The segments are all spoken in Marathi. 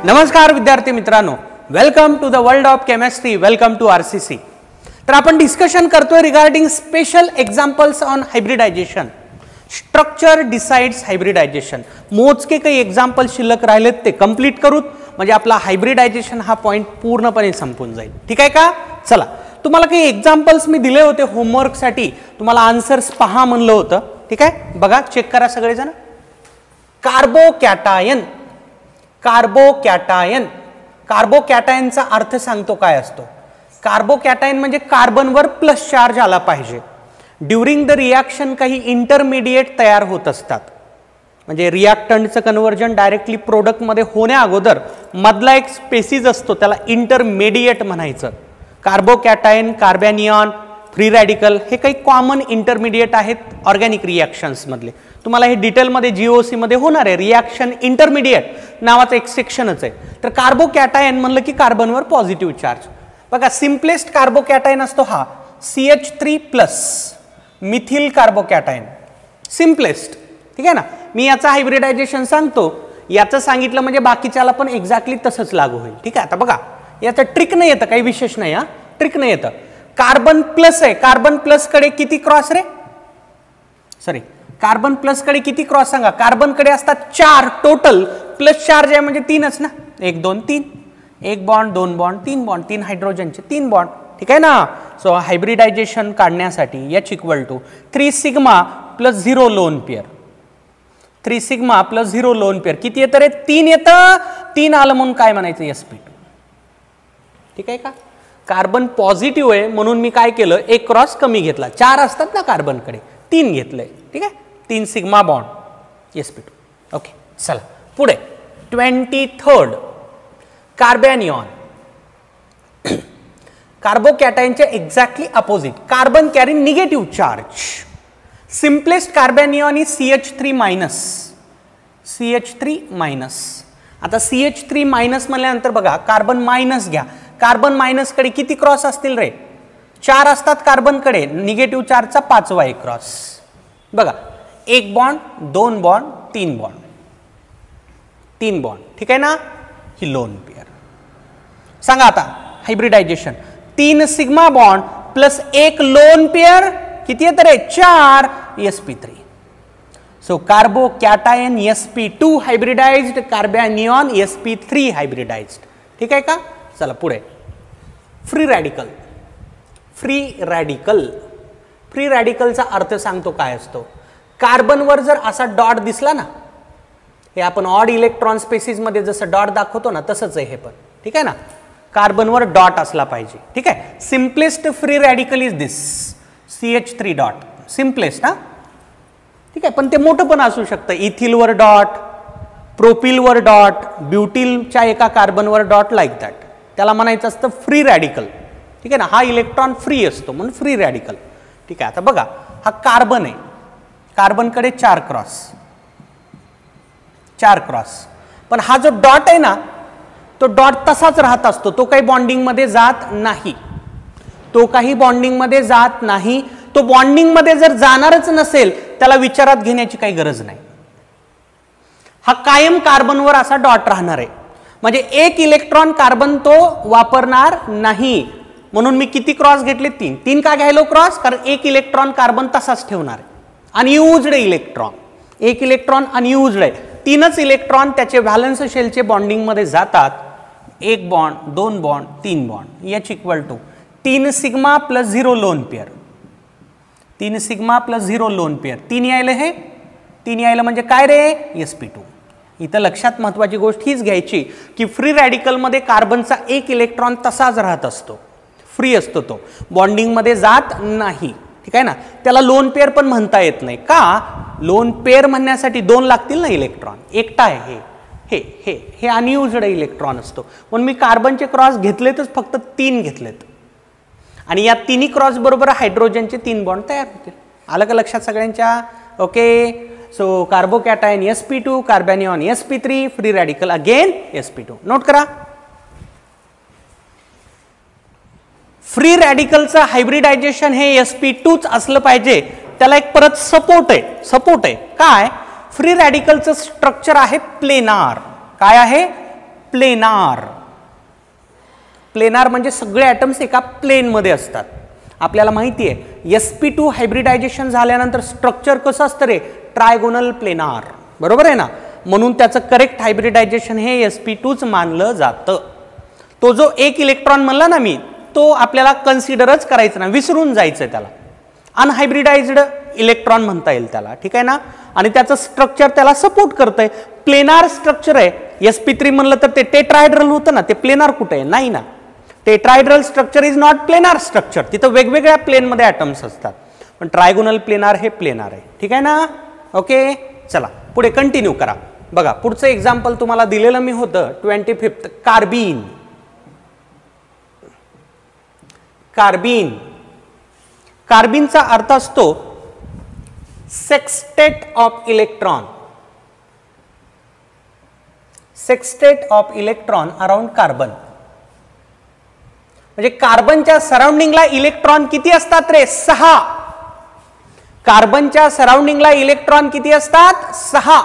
नमस्कार विद्यार्थी मित्रांनो, welcome to the world of chemistry, welcome to RCC. तर आपण डिस्कशन करतोय regarding special examples on hybridization. Structure decides hybridization. मोजके काही एक्झाम्पल शिल्लक राहिलेत ते कंप्लीट करूत, म्हणजे आपला हायब्रिडायझेशन हा पॉइंट पूर्णपणे संपून जाईल. ठीक आहे का? चला, तुम्हाला काही एक्झाम्पल्स मी दिले होते होमवर्कसाठी, तुम्हाला आन्सर्स पहा म्हणलं होतं. ठीक आहे, बघा, चेक करा सगळेजण. कार्बोकॅटायन, कार्बोकॅटायन, कार्बोकॅटायनचा अर्थ सांगतो काय असतो. कार्बोकॅटायन म्हणजे कार्बनवर प्लस चार्ज आला पाहिजे. ड्युरिंग द रिॲक्शन काही इंटरमिडिएट तयार होत असतात, म्हणजे रिॲक्टंटचं कन्व्हर्जन डायरेक्टली प्रोडक्टमध्ये होण्या अगोदर मधला एक स्पेसिस असतो, त्याला इंटरमिडिएट म्हणायचं. कार्बोकॅटायन, कार्बॅनियॉन, फ्री रॅडिकल हे काही कॉमन इंटरमिडिएट आहेत ऑर्गॅनिक रिॲक्शन्स मधले. तुम्हाला हे डिटेलमध्ये जीओसी मध्ये होणार आहे. रिॲक्शन इंटरमिडिएट नावाचं एक सेक्शनच आहे. तर कार्बोकॅटायन म्हणलं की कार्बनवर पॉझिटिव्ह चार्ज. बघा, सिम्पलेस्ट कार्बोकॅटायन असतो हा CH3+, मिथिल कार्बोकॅटायन, सिम्पलेस्ट. ठीक आहे ना. मी याचा हायब्रिडायझेशन सांगतो, याचं सांगितलं म्हणजे बाकीच्याला पण एक्झॅक्टली तसंच लागू होईल. ठीक आहे. आता बघा, याचं ट्रिक नाही येतं, काही विशेष नाही. ट्रिक नाही येतं. कार्बन प्लस आहे, कार्बन प्लस कडे किती क्रॉस रे? सॉरी, कार्बन प्लस कडे किती क्रॉस सांगा. कार्बन कडे असतात 4 टोटल, प्लस चार्ज आहे म्हणजे 3च ना. 1 2 3, 1 बॉन्ड, 2 बॉन्ड, 3 बॉन्ड, 3 हायड्रोजनचे 3 बॉन्ड. ठीक आहे ना. सो हायब्रिडायझेशन काढण्यासाठी H = 3 sigma plus 0 lone pair. 3 sigma plus 0 loan pair किती येतं रे? 3 येतं. 3 आलं म्हणून काय म्हणायचं? sp2. ठीक आहे का? कार्बन पॉझिटिव्ह आहे म्हणून मी काय केलं, एक क्रॉस कमी घेतला. 4 असतात ना कार्बनकडे, 3 घेतलंय. ठीक आहे, 3 सिग्मा बॉन्ड sp2. ओके, चला पुढे. 23rd carbanion. कार्बोकॅटायनचे exactly opposite. Carbon carry negative charge. Simplest carbanion is CH3-. CH3-. आता CH3- म्हणल्यानंतर बघा, कार्बन मायनस घ्या. कार्बन मायनस कडे किती क्रॉस असतील रे? 4 असतात कार्बनकडे. निगेटिव्ह चार्जचा 5वा एक क्रॉस. बघा, 1 बॉन्ड, 2 बॉन्ड, 3 बॉन्ड, 3 बॉन्ड. ठीक आहे ना. ही लोन पेअर. सांगा आता hybridisation. 3 sigma bond plus 1 lone pair किती येतं रे? 4 sp3. So carbocation sp2 hybridised, carbanion sp3 hybridised. ठीक आहे का? चला पुढे. Free radical. Free radical, free रॅडिकलचा अर्थ सांगतो काय असतो. कार्बनवर जर असा डॉट दिसला ना, हे आपण ऑड इलेक्ट्रॉन स्पेसिस मध्ये जसं डॉट दाखवतो ना, तसंच आहे हे पण. ठीक आहे ना. कार्बनवर डॉट असला पाहिजे. ठीक आहे. Simplest free radical is this CH3 dot. Simplest. हा, ठीक आहे. पण ते मोठं पण असू शकतं. इथिलवर डॉट, प्रोपिलवर डॉट, ब्युटिलच्या एका कार्बनवर डॉट, लाईक दॅट. त्याला म्हणायचं असतं फ्री रॅडिकल. ठीक आहे ना. हा इलेक्ट्रॉन फ्री असतो म्हणून फ्री रॅडिकल. ठीक आहे. आता बघा, हा कार्बन आहे. कार्बनकडे 4 क्रॉस, 4 क्रॉस. पण हा जो डॉट आहे ना, तो डॉट तसाच राहत असतो. तो काही बॉन्डिंग मध्ये जात नाही. तो काही बॉन्डिंग मध्ये जात नाही. तो बॉन्डिंग मध्ये जर जाणारच नसेल, त्याला विचारात घेण्याची काही गरज नाही. हा कायम कार्बनवर असा डॉट राहणार आहे. म्हणजे एक इलेक्ट्रॉन कार्बन तो वापरणार नाही. म्हणून मी किती क्रॉस घेतले? 3. 3 का घ्यायलो क्रॉस? कारण एक इलेक्ट्रॉन कार्बन तसाच ठेवणार आहे. अनयुज्ड इलेक्ट्रॉन, एक इलेक्ट्रॉन अनयुज्ड आहे. 3च इलेक्ट्रॉन त्याचे व्हॅलन्स शेलचे बॉन्डिंग मध्ये जातात. 1 bond, 2 bond, 3 bond. H = 3 sigma plus 0 lone pair. 3 sigma plus 0 lone pair. 3 यायला, हे 3 यायला म्हणजे काय रे? sp2. इथं लक्षात महत्वाची गोष्ट हीच घ्यायची की फ्री रॅडिकल मध्ये कार्बनचा एक इलेक्ट्रॉन तसाच राहत असतो, फ्री असतो, तो बॉन्डिंग मध्ये जात नाही. ठीक आहे ना. त्याला लोन पेअर पण म्हणता येत नाही. का? लोन पेअर म्हणण्यासाठी 2 लागतील ना इलेक्ट्रॉन. एकटा आहे हे हे हे अनयुज्ड इलेक्ट्रॉन असतो. म्हणून मी कार्बनचे क्रॉस घेतलेतच, फक्त 3 घेतलेत. आणि या 3 क्रॉस बरोबर हायड्रोजनचे 3 बॉन्ड तयार होतील. आलं का लक्षात सगळ्यांच्या? Okay. So carbocation sp2, कार्बॅनियॉन sp3, free radical again sp2. Note करा. फ्री रॅडिकलचं हायब्रिडायझेशन हे sp2च असलं पाहिजे. त्याला एक परत सपोर्ट आहे. काय? फ्री रॅडिकलचं स्ट्रक्चर आहे प्लेनार. काय आहे? प्लेनार. प्लेनार म्हणजे सगळे ॲटम्स एका प्लेनमध्ये असतात. आपल्याला माहिती आहे sp2 हायब्रिडायझेशन झाल्यानंतर स्ट्रक्चर कसं असतं रे, ट्रायगोनल प्लेनार, बरोबर आहे ना. म्हणून त्याचं करेक्ट हायब्रिडायझेशन हे sp2च मानलं जातं. तो जो एक इलेक्ट्रॉन म्हणला ना मी, तो आपल्याला कन्सिडरच करायचं ना, विसरून जायचं त्याला. अनहायब्रिडाइज्ड इलेक्ट्रॉन म्हणता येईल त्याला, ठीक आहे ना. आणि त्याचं स्ट्रक्चर त्याला सपोर्ट करतंय. प्लेनार स्ट्रक्चर आहे. sp3 म्हणलं तर ते टेट्राहेड्रल होतं ना, ते प्लेनार कुठे आहे, नाही ना. Tetrahedral structure is not planar structure. तिथं वेगवेगळ्या प्लेनमध्ये ॲटम्स असतात. पण ट्रायगोनल प्लेनार हे प्लेनार आहे, ठीक आहे ना. ओके, चला पुढे कंटिन्यू करा. बघा पुढचं एक्झाम्पल तुम्हाला दिलेलं मी होतं 25th, कार्बीन. कार्बीन, कार्बीनचा अर्थ असतो sextet of electron. Sextet of electron around carbon. म्हणजे कार्बनच्या सराउंडिंगला इलेक्ट्रॉन किती असतात रे, 6. कार्बनच्या सराउंडिंगला इलेक्ट्रॉन किती असतात, 6.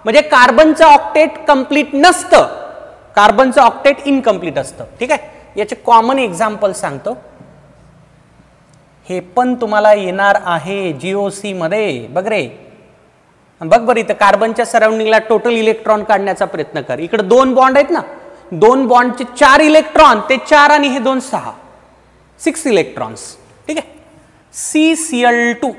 म्हणजे कार्बनचं ऑक्टेट कंप्लीट नसतं, कार्बनचं ऑक्टेट इनकम्प्लीट असतं, ठीक आहे. याचे कॉमन एक्झाम्पल सांगतो. हे पण तुम्हाला येणार आहे GOC मध्ये. बघ रे, बघ बरं, इथं कार्बनच्या सराउंडिंगला टोटल इलेक्ट्रॉन काढण्याचा प्रयत्न कर. इकडे 2 बॉन्ड आहेत ना, 2 बॉन्डचे 4 इलेक्ट्रॉन, ते 4 आणि हे 2 6, 6 इलेक्ट्रॉन्स, ठीक आहे. CCl2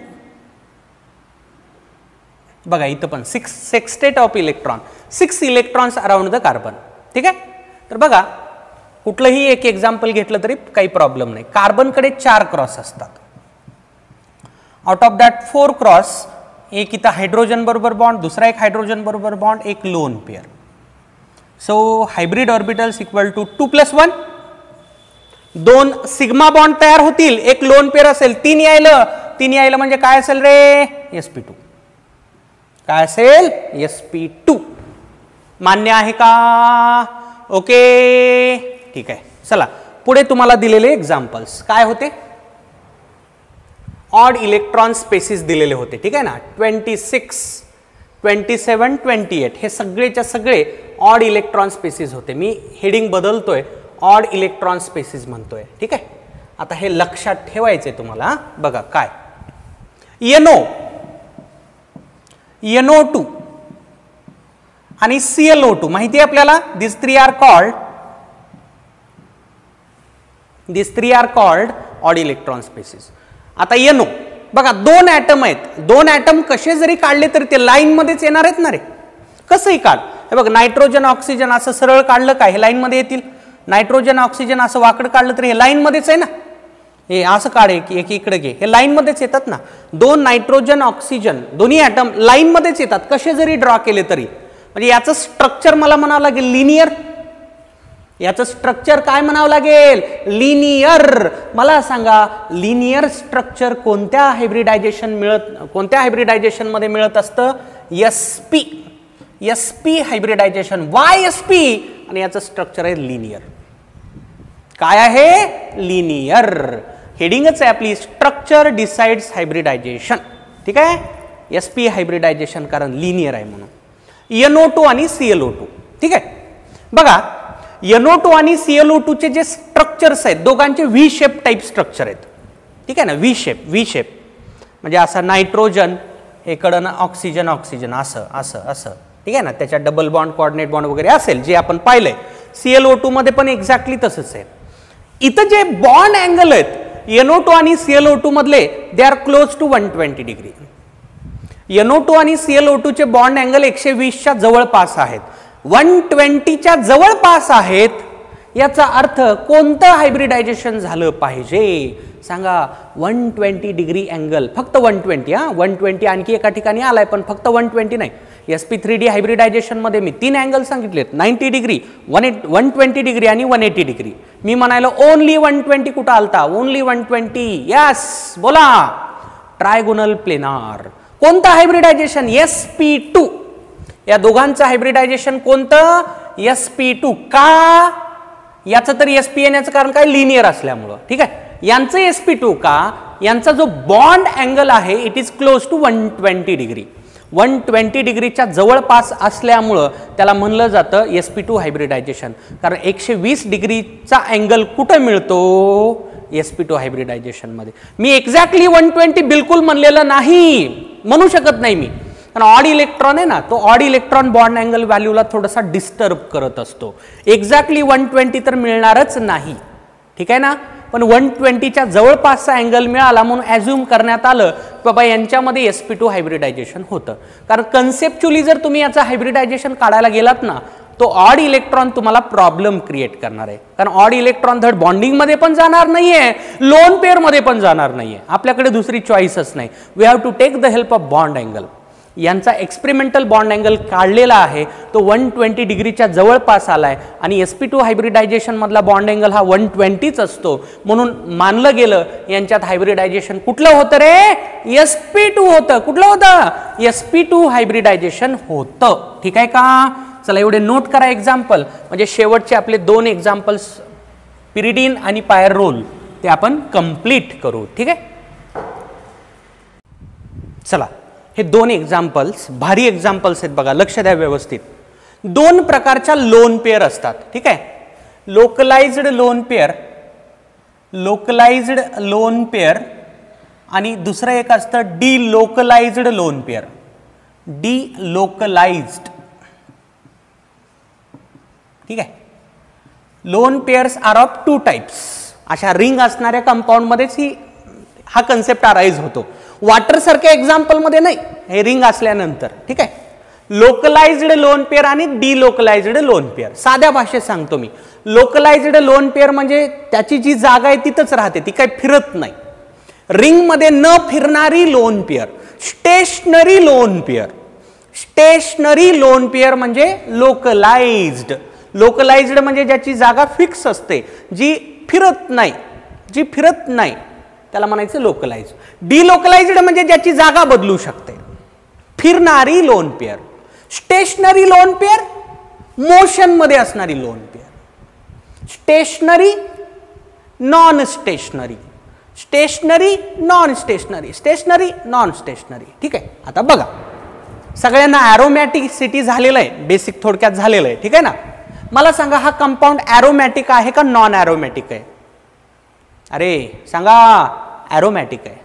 बघा इथं पण 6 sextet of electron, 6 electrons around the carbon, ठीक आहे. तर बघा कुठलंही एक एक्झाम्पल घेतलं तरी काही प्रॉब्लेम नाही. कार्बनकडे 4 क्रॉस असतात. आउट ऑफ दॅट 4 क्रॉस, एक इथं हायड्रोजन बरोबर बॉन्ड, दुसरा एक हायड्रोजन बरोबर बॉन्ड, एक lone pair. So hybrid orbitals equal to 2 + 1. 2 sigma bond तयार होतील, एक लोन पेअर असेल. 3 यायलं म्हणजे काय असेल रे, sp2. काय असेल, sp2. मान्य आहे का, ओके, ठीक आहे. चला पुढे तुम्हाला दिलेले एक्झाम्पल्स काय होते, ऑड इलेक्ट्रॉन स्पेसिस दिलेले होते, ठीक आहे ना. 26, 27, 28 हे सगळेच्या सगळे ऑड इलेक्ट्रॉन स्पेसिस होते. मी हेडिंग बदलतोय, ऑड इलेक्ट्रॉन स्पेसिस म्हणतोय, ठीक आहे. आता हे लक्षात ठेवायचे तुम्हाला. बघा काय, NO2 आणि ClO2 माहिती आहे आपल्याला. This three are called odd electron species. आता NO बघा 2 ॲटम आहेत. 2 ॲटम कसे जरी काढले तरी ते लाईन मध्येच येणार आहेत ना रे. कसंही काढ, हे बघ नायट्रोजन ऑक्सिजन असं सरळ काढलं काय, हे लाईन मध्ये येतील. नायट्रोजन ऑक्सिजन असं वाकड काढलं तरी हे लाईन मध्येच आहे ना. हे असं काढे की एक इकडे घे, हे लाईन मध्येच येतात ना. 2 नायट्रोजन ऑक्सिजन दोन्ही ॲटम लाईन मध्येच येतात, कसे जरी ड्रॉ केले तरी. म्हणजे याचं स्ट्रक्चर मला म्हणावं लागेल लिनियर. याचं स्ट्रक्चर काय म्हणावं लागेल, लिनियर. मला सांगा लिनियर स्ट्रक्चर कोणत्या हायब्रिडायझेशन मध्ये मिळत असतं, sp हायब्रिडायझेशन, YsP. आणि याचं स्ट्रक्चर आहे लिनियर. काय आहे, लिनियर. हेडिंगच आहे आपली, स्ट्रक्चर डिसाइड्स हायब्रिडायझेशन, ठीक आहे. sp हायब्रिडायझेशन कारण लिनियर आहे म्हणून. NO2 आणि ClO2, ठीक आहे. बघा NO2 आणि ClO2 चे जे स्ट्रक्चर्स आहेत दोघांचे व्ही शेप टाइप स्ट्रक्चर आहेत, ठीक आहे ना. व्ही शेप म्हणजे असा नायट्रोजन, इकडं ऑक्सिजन असं असं असं, ठीक आहे ना. त्याच्या डबल बॉन्ड, कोऑर्डिनेट बॉन्ड वगैरे असेल जे आपण पाहिलंय. ClO2 मध्ये पण एक्झॅक्टली तसंच आहे. इथं जे बॉन्ड अँगल आहेत NO2 आणि ClO2 मधले, they are close to 120 degree. NO2 आणि ClO2 चे बॉन्ड अँगल 120च्या जवळपास आहेत, 120च्या जवळपास आहेत. याचा अर्थ कोणतं हायब्रिडायझेशन झालं पाहिजे सांगा, 120 डिग्री अँगल, फक्त 120. 120 आणखी एका ठिकाणी आलाय पण फक्त 120 नाही. sp3d हायब्रिडायझेशन मध्ये मी 3 अँगल सांगितलेत, 90 डिग्री, 120 डिग्री आणि 180 डिग्री. मी म्हणायला ओनली 120 कुठं आलता, ओनली 120. यस बोला, ट्रायगोनल प्लेनार. कोणतं हायब्रिडायझेशन, sp2. या दोघांचं हायब्रिडायझेशन कोणतं, sp2. का, याचं तर sp येण्याचं कारण काय, लिनियर असल्यामुळं, ठीक आहे. यांचं sp2 का, यांचा जो बॉन्ड अँगल आहे it is close to 120 degree. 120 डिग्रीच्या जवळपास असल्यामुळं त्याला म्हणलं जातं sp2 हायब्रिडायझेशन. कारण 120 डिग्रीचा अँगल कुठं मिळतो? sp2 हायब्रिडायझेशन मध्ये. मी एक्झॅक्टली 120 बिलकुल म्हणलेलं नाही, म्हणू शकत नाही मी, कारण ऑड इलेक्ट्रॉन आहे ना, तो ऑड इलेक्ट्रॉन बॉन्ड अँगल व्हॅल्यूला थोडासा डिस्टर्ब करत असतो. एक्झॅक्टली 120 तर मिळणारच नाही, ठीक आहे ना. पण 120च्या जवळपासचा अँगल मिळाला म्हणून ॲझ्युम करण्यात आलं बाबा यांच्यामध्ये sp2 हायब्रिडायझेशन होतं. कारण कन्सेप्च्युअली जर तुम्ही याचं हायब्रिडायझेशन काढायला गेलात ना, तो ऑड इलेक्ट्रॉन तुम्हाला प्रॉब्लेम क्रिएट करणार आहे. कारण ऑड इलेक्ट्रॉन धड बॉन्डिंग मध्ये पण जाणार नाहीये, लोन पेअर मध्ये पण जाणार नाहीये. आपल्याकडे दुसरी चॉईसच नाही. We have to take the help of bond angle. यांचा एक्सपेरिमेंटल बॉन्ड अँगल काढलेला आहे, तो 120 डिग्रीच्या जवळपास आलाय आणि sp2 हायब्रिडायझेशन मधला बॉन्ड अँगल हा 120च असतो. म्हणून मानलं गेलं यांच्यात हायब्रिडायझेशन कुठलं होतं रे? sp2 होतं. कुठलं होतं? sp2 हायब्रिडायझेशन होतं. ठीक आहे का? चला एवढे नोट करा एक्झाम्पल, म्हणजे शेवटचे आपले 2 एक्झाम्पल्स पिरिडीन आणि पायरोल ते आपण कंप्लीट करू. ठीक आहे. चला हे 2 एक्झाम्पल्स भारी एक्झाम्पल्स आहेत बघा, लक्ष द्या व्यवस्थित. 2 प्रकारच्या लोन पेअर असतात. ठीक आहे. Localised lone pair, localised lone pair आणि दुसरं एक असतं डिलोकलाइज्ड लोन पेअर. डिलोकलाइज्ड. ठीक आहे. Lone pairs are of 2 types. अशा रिंग असणाऱ्या कंपाऊंड मध्येच हा कन्सेप्ट अराइज होतो. वॉटर सारख्या एक्झाम्पल मध्ये नाही, हे रिंग असल्यानंतर. ठीक आहे. लोकलाइज्ड लोन पेअर आणि डिलोकलाइज्ड लोन पेअर. साध्या भाषेत सांगतो मी. लोकलाइज्ड लोन पेअर म्हणजे त्याची जी जागा आहे तिथंच राहते, ती काही फिरत नाही. रिंग मध्ये न फिरणारी lone pair stationary lone pair. Stationary lone pair म्हणजे लोकलाइज्ड. लोकलाइज्ड म्हणजे ज्याची जागा फिक्स असते, जी फिरत नाही, जी फिरत नाही, त्याला म्हणायचं लोकलाइज्ड. डिलोकलाइज्ड म्हणजे ज्याची जागा बदलू शकते, फिरणारी lone pair. Stationary lone pair motion मध्ये असणारी lone pair. Stationary non stationary, stationary non stationary, stationary non stationary. ठीक आहे. आता बघा सगळ्यांना ॲरोमॅटिसिटी झालेलं आहे, बेसिक थोडक्यात झालेलं आहे. ठीक आहे ना. मला सांगा हा कंपाऊंड ॲरोमॅटिक आहे का नॉन ॲरोमॅटिक आहे? अरे सांगा. ॲरोमॅटिक आहे.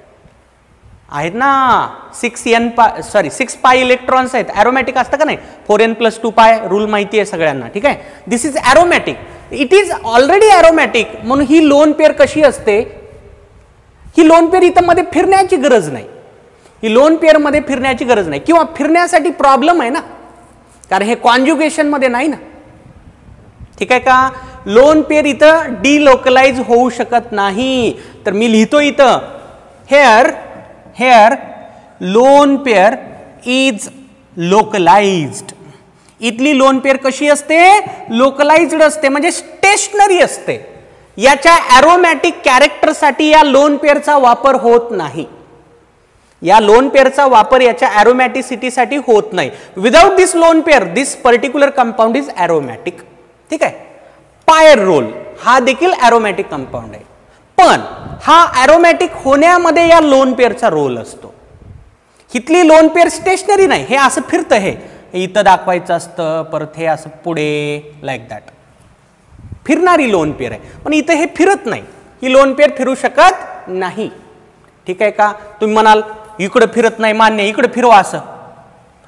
आहेत ना. 6 पाय इलेक्ट्रॉन्स आहेत. ॲरोमॅटिक असतं का नाही? 4n+2π रूल माहिती आहे सगळ्यांना. ठीक आहे. This is aromatic. It is already aromatic. म्हणून ही लोन पेअर कशी असते? ही लोन पेअर इथं मध्ये फिरण्याची गरज नाही. ही लोन पेअर मध्ये फिरण्याची गरज नाही, किंवा फिरण्यासाठी प्रॉब्लेम आहे ना, कारण हे कॉन्जुगेशन मध्ये नाही ना. ठीक आहे का? लोन पेअर इथं डिलोकलाइज होऊ शकत नाही. तर मी लिहितो इथं here lone pair is localized. इथली लोन पेअर कशी असते? लोकलाइज्ड असते, म्हणजे स्टेशनरी असते. याच्या ॲरोमॅटिक कॅरेक्टरसाठी या लोन पेअरचा वापर होत नाही. या लोन पेअरचा वापर याच्या ॲरोमॅटिसिटीसाठी होत नाही. Without this lone pair this particular compound is aromatic. ठीक आहे. पायरोल हा देखील ॲरोमॅटिक कंपाऊंड आहे, पण हा ॲरोमॅटिक होण्यामध्ये या लोन पेअरचा रोल असतो. इथली लोन पेअर स्टेशनरी नाही, हे असं फिरतं, हे इथं दाखवायचं असतं, परत हे असं पुढे, लाईक दॅट. फिरणारी लोन पेअर आहे, पण इथं हे फिरत नाही. ही लोन पेअर फिरू शकत नाही. ठीक आहे का? तुम्ही म्हणाल इकडं फिरत नाही, मान्य, इकडे फिरवा असं.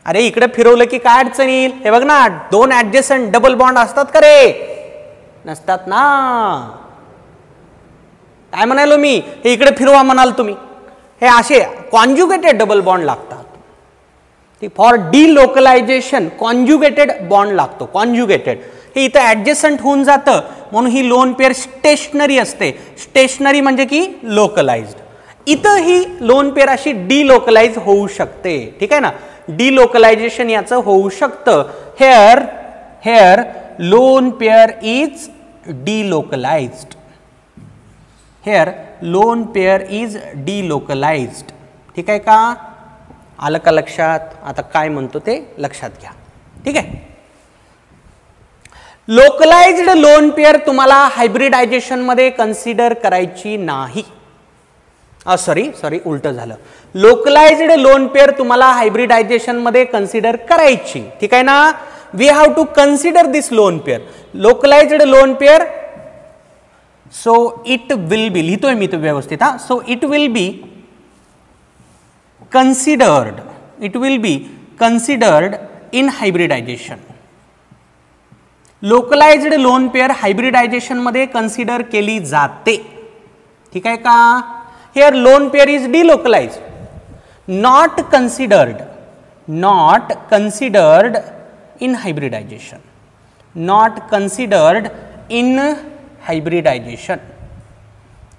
अरे इकडे फिरवलं की काय अडचण येईल? हे बघ ना, 2 ऍडजस्टंट डबल बॉन्ड असतात का रे? नसतात ना. काय म्हणालो मी? हे इकडे फिरवा म्हणाल तुम्ही. हे असे कॉन्जुगेटेड डबल बॉन्ड लागतात. फॉर डिलोकलायझेशन कॉन्जुगेटेड बॉन्ड लागतो. कॉन्जुगेटेड हे इथं ऍडजस्टंट होऊन जातं, म्हणून ही लोन पेअर स्टेशनरी असते. स्टेशनरी म्हणजे की लोकलाइज्ड. इथं ही लोन पेअर अशी डिलोकलाइज होऊ शकते. ठीक आहे ना. डिलोकलायझेशन याचं होऊ शकतं. Here lone pair is delocalised. Here lone pair is delocalised. ठीक आहे का? आलं का लक्षात? आता काय म्हणतो ते लक्षात घ्या. ठीक आहे. लोकलाइज्ड लोन पेअर तुम्हाला हायब्रिडायझेशन मध्ये कन्सिडर करायची नाही. सॉरी उलटं झालं. लोकलाइज्ड लोन पेअर तुम्हाला हायब्रिडायझेशन मध्ये कन्सिडर करायची. ठीक आहे ना. We have to consider this lone pair. Localised lone pair. So it will be, लिहितोय मी तो व्यवस्थित हा. So it will be considered in hybridisation. Localised lone pair hybridisation मध्ये कन्सिडर केली जाते. ठीक आहे का. Here lone pair is delocalised, not considered in hybridisation, not considered in hybridisation.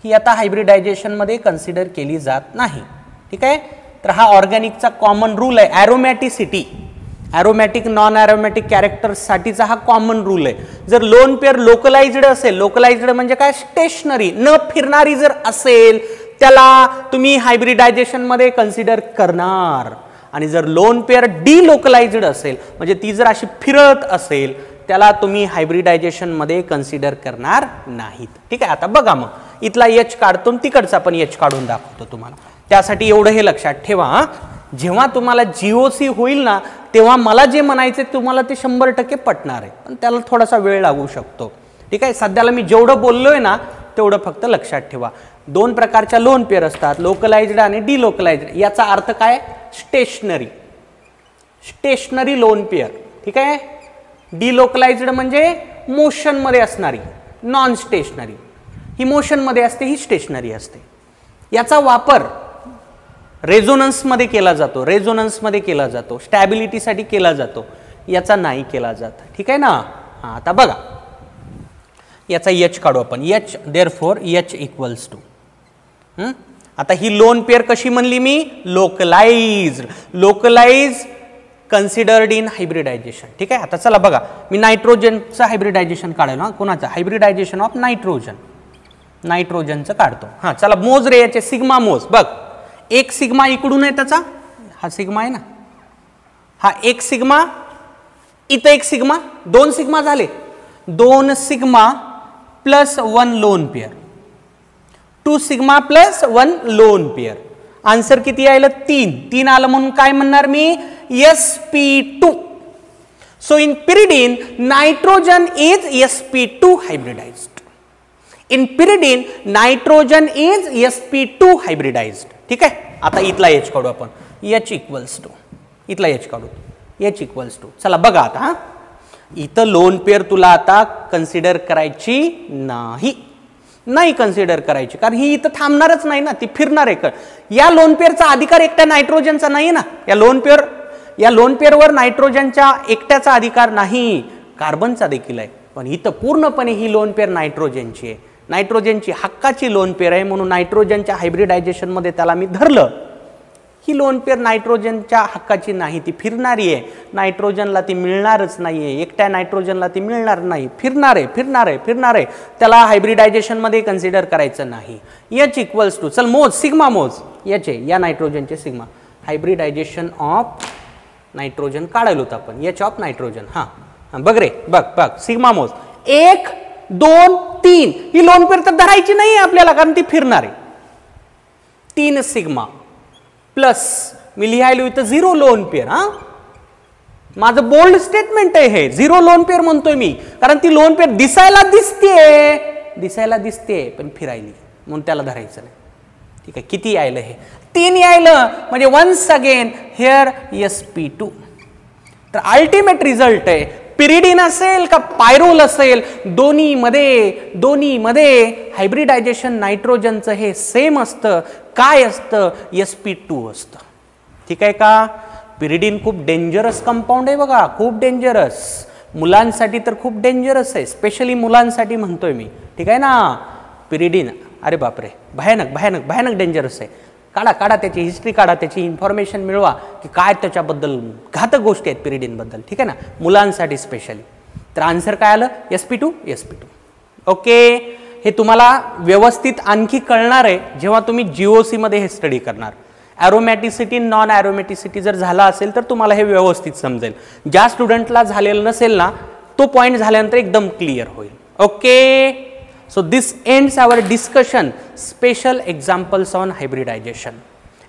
ही आता हायब्रिडायझेशन मध्ये कन्सिडर केली जात नाही. ठीक आहे. तर हा ऑर्गॅनिकचा कॉमन रूल आहे. ॲरोमॅटिसिटी, ॲरोमॅटिक नॉन ॲरोमॅटिक कॅरेक्टर्स साठीचा हा कॉमन रूल आहे. जर लोन पेअर लोकलाइज्ड असेल, लोकलाइज्ड म्हणजे काय, स्टेशनरी न फिरणारी जर असेल, त्याला तुम्ही हायब्रिडायझेशन मध्ये कन्सिडर करणार. आणि जर लोन पेअर डिलोकलाइज्ड असेल, म्हणजे ती जर अशी फिरत असेल, त्याला तुम्ही हायब्रिडायझेशन मध्ये कन्सिडर करणार नाहीत. ठीक आहे. आता बघा मग, इथला एच काढतो, तिकडचा पण एच काढून दाखवतो तुम्हाला. त्यासाठी एवढं हे लक्षात ठेवा, जेव्हा तुम्हाला जीओसी होईल ना, तेव्हा मला जे म्हणायचे तुम्हाला ते 100% पटणार आहे, पण त्याला थोडासा वेळ लागू शकतो. ठीक आहे. सध्याला मी जेवढं बोललोय ना तेवढं फक्त लक्षात ठेवा. 2 प्रकारच्या लोन पेअर असतात, लोकलाइज्ड आणि डिलोकलाइज्ड. याचा अर्थ काय, स्टेशनरी लोन पेअर. ठीक आहे. डिलोकलाइज्ड म्हणजे मोशन मध्ये असणारी, नॉन स्टेशनरी. ही मोशन मध्ये असते, ही स्टेशनरी असते. याचा वापर रेझोनन्स मध्ये केला जातो, स्टॅबिलिटीसाठी केला जातो. याचा नाही केला जात. ठीक आहे ना. हा, आता बघा, याचा एच काढू आपण. H, therefore H equals to, आता ही लोन पेअर कशी म्हणली मी, लोकलाइज कन्सिडर्ड इन हायब्रिडायझेशन. ठीक आहे. आता चला बघा, मी नायट्रोजनचं हायब्रिडायझेशन काढलं. कोणाचं हायब्रिडायझेशन ऑफ नायट्रोजनचं काढतो. हा, चला मोज रे याचे सिग्मा मोज. बघ, एक सिग्मा इकडून आहे त्याचा, हा सिग्मा आहे ना, हा एक सिग्मा, इथं एक सिग्मा, 2 सिग्मा झाले. 2 sigma plus 1 lone pair, 2 sigma plus 1 lone pair. Answer किती आलं, 3 आलं. म्हणून काय म्हणणार मी, sp2. So in pyridine nitrogen is sp2 hybridized. In pyridine nitrogen is sp2 hybridized. ठीक आहे. आता इथला एच काढू आपण. एच इक्वल्स टू, इथला एच काढू, एच इक्वल्स टू. चला बघा आता, इथं लोन पेअर तुला आता कन्सिडर करायची नाही कन्सिडर करायची, कारण ही इथं थांबणारच नाही ना, ती फिरणार आहे. या लोन पेअरचा अधिकार एकट्या नायट्रोजनचा नाही ना. या लोन पेअरवर नायट्रोजनच्या एकट्याचा अधिकार नाही, कार्बनचा देखील आहे. पण इथं पूर्णपणे ही लोन पेअर नायट्रोजनची आहे, नायट्रोजनची हक्काची लोन पेअर आहे. म्हणून नायट्रोजनच्या हायब्रिडायझेशन मध्ये त्याला मी धरलं. ही लोन पेअर नायट्रोजनच्या हक्काची नाही, ती फिरणारी आहे. नायट्रोजनला ती मिळणारच नाहीये, एकट्या नायट्रोजनला ती मिळणार नाही. फिरणार आहे, त्याला हायब्रिडायझेशन मध्ये कन्सिडर करायचं नाही. एच इक्वल्स टू, चल मोज, सिग्मा मोज. या नायट्रोजनचे सिग्मा, हायब्रिडायझेशन ऑफ नायट्रोजन काढायला होतं आपण, एच ऑफ नायट्रोजन. हा, बघ रे, बघ सिग्मा मोज. 1 2 3. ही लोन पेअर तर धरायची नाही आपल्याला, कारण ती फिरणार आहे. 3 सिग्मा प्लस, मी लिहायलो इथं 0 लोन पेअर. हा, माझं बोल्ड स्टेटमेंट आहे हे. 0 लोन पेअर म्हणतोय मी, कारण ती लोन पेअर दिसायला दिसते पण फिरायली, म्हणून त्याला धरायचं नाही. ठीक आहे. किती यायलं हे, 3 यायलं. म्हणजे वन्स अगेन हिअर sp2. तर अल्टिमेट रिझल्ट आहे, पिरिडीन असेल का पायरोल असेल, दोन्हीमध्ये हायब्रिडायझेशन नायट्रोजनचं हे सेम असतं. काय असतं, sp2 असतं. ठीक आहे का. पिरिडीन खूप डेंजरस कंपाऊंड आहे बघा, खूप डेंजरस. मुलांसाठी तर खूप डेंजरस आहे, स्पेशली मुलांसाठी म्हणतोय मी. ठीक आहे ना. पिरिडीन, अरे बापरे, भयानक डेंजरस आहे. काढा त्याची हिस्ट्री, काढा त्याची इन्फॉर्मेशन मिळवा की काय त्याच्याबद्दल घातक गोष्टी आहेत पिरिडीन बद्दल. ठीक आहे ना, मुलांसाठी स्पेशली. तर आन्सर काय आलं, sp2. ओके. हे तुम्हाला व्यवस्थित आणखी कळणार आहे जेव्हा तुम्ही जीओसी मध्ये हे स्टडी करणार. ॲरोमॅटिसिटी, नॉन ॲरोमॅटिसिटी जर झाला असेल तर तुम्हाला हे व्यवस्थित समजेल. ज्या स्टुडंटला झालेलं नसेल ना, तो पॉईंट झाल्यानंतर एकदम क्लिअर होईल. Okay. So this ends our discussion, special examples on hybridization